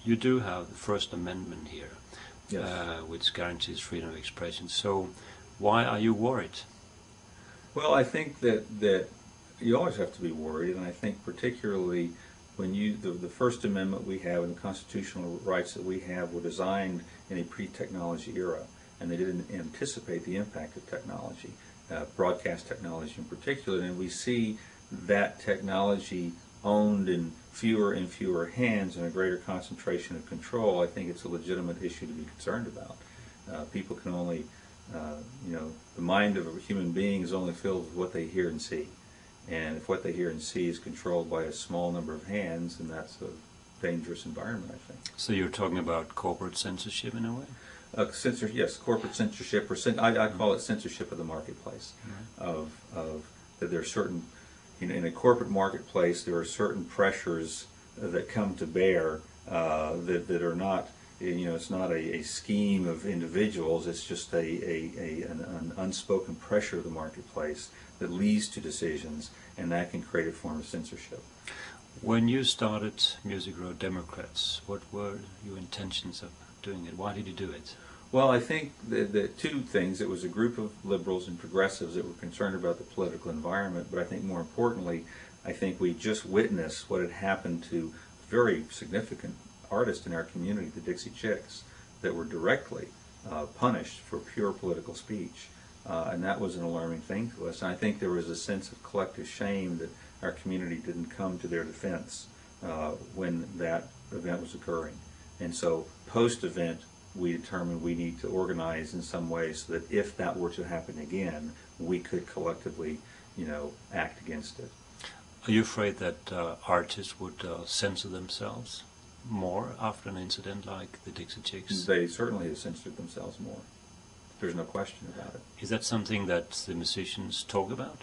You do have the First Amendment here, Yes. which guarantees freedom of expression. So why are you worried? Well, I think that you always have to be worried, and I think particularly when the First Amendment we have and the constitutional rights that we have were designed in a pre-technology era, and they didn't anticipate the impact of technology, broadcast technology in particular, and we see that technology owned in fewer and fewer hands and a greater concentration of control. I think it's a legitimate issue to be concerned about. People can only, the mind of a human being is only filled with what they hear and see. And if what they hear and see is controlled by a small number of hands, then that's a dangerous environment, I think. So you're talking about corporate censorship in a way? Yes, corporate censorship, or I call it censorship of the marketplace. Of that there are certain, in a corporate marketplace, there are certain pressures that come to bear that are not, it's not a scheme of individuals. It's just an unspoken pressure of the marketplace that leads to decisions, and that can create a form of censorship. When you started Music Road Democrats, what were your intentions of doing it? Why did you do it? Well, I think that two things. It was a group of liberals and progressives that were concerned about the political environment, but I think more importantly, I think we just witnessed what had happened to very significant artists in our community, the Dixie Chicks, that were directly punished for pure political speech. And that was an alarming thing to us. And I think there was a sense of collective shame that our community didn't come to their defense when that event was occurring. And so post-event, we determined we need to organize in some way so that if that were to happen again, we could collectively, act against it. Are you afraid that artists would censor themselves more after an incident like the Dixie Chicks? They certainly have censored themselves more. There's no question about it. Is that something that the musicians talk about?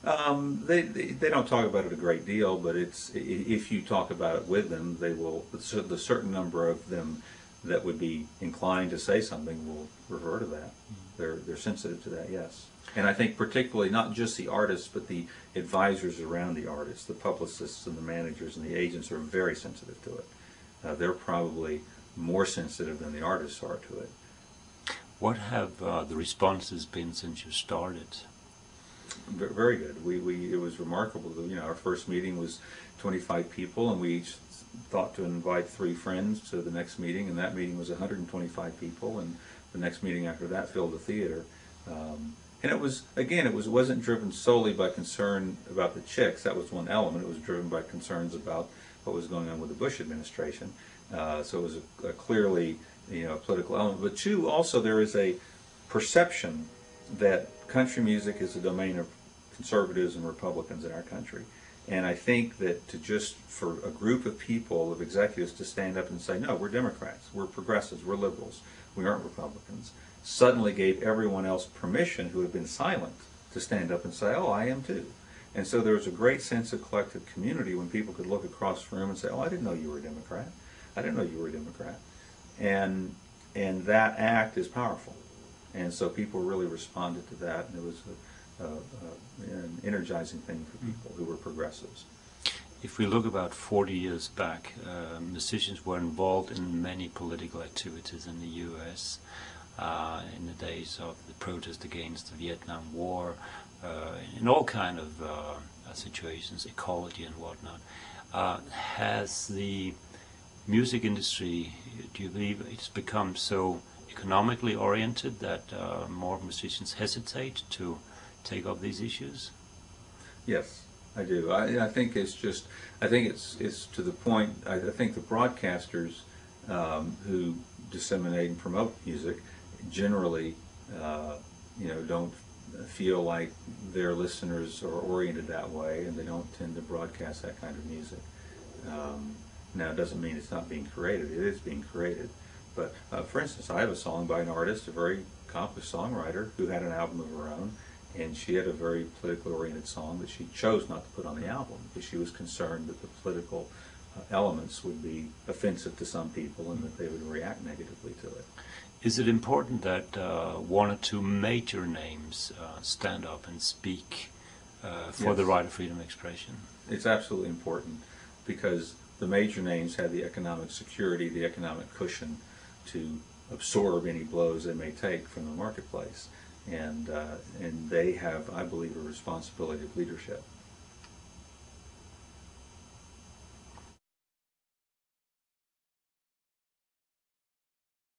They don't talk about it a great deal, but if you talk about it with them, they will. The certain number of them that would be inclined to say something will refer to that. They're sensitive to that, yes. And I think particularly not just the artists, but the advisors around the artists, the publicists and the managers and the agents are very sensitive to it. They're probably more sensitive than the artists are to it. What have the responses been since you started? Very good. It was remarkable. Our first meeting was 25 people, and we each thought to invite 3 friends to the next meeting, and that meeting was 125 people, and the next meeting after that filled the theater. And it was, again, it wasn't driven solely by concern about the Chicks. That was one element. It was driven by concerns about what was going on with the Bush administration. So it was a clearly, a political element. But two, also there is a perception that country music is a domain of conservatives and Republicans in our country. And I think that for a group of people, of executives, to stand up and say, no, we're Democrats, we're progressives, we're liberals, we aren't Republicans, suddenly gave everyone else permission who had been silent to stand up and say, oh, I am too. And so there was a great sense of collective community when people could look across the room and say, oh, I didn't know you were a Democrat. I didn't know you were a Democrat. And that act is powerful. And so people really responded to that, and it was an energizing thing for people who were progressives. If we look about 40 years back, musicians were involved in many political activities in the U.S. In the days of the protest against the Vietnam War, in all kind of situations, ecology and whatnot. Has the music industry, do you believe it's become so economically oriented that more musicians hesitate to take up these issues? Yes, I do. I think it's to the point. I think the broadcasters who disseminate and promote music generally, don't feel like their listeners are oriented that way, and they don't tend to broadcast that kind of music. Now, it doesn't mean it's not being created. It is being created. But for instance, I have a song by an artist, a very accomplished songwriter, who had an album of her own, and she had a very politically oriented song that she chose not to put on the album because she was concerned that the political elements would be offensive to some people and that they would react negatively to it. Is it important that one or two major names stand up and speak for the right of freedom of expression? It's absolutely important, because the major names have the economic security, the economic cushion to absorb any blows they may take from the marketplace. And they have, I believe, a responsibility of leadership.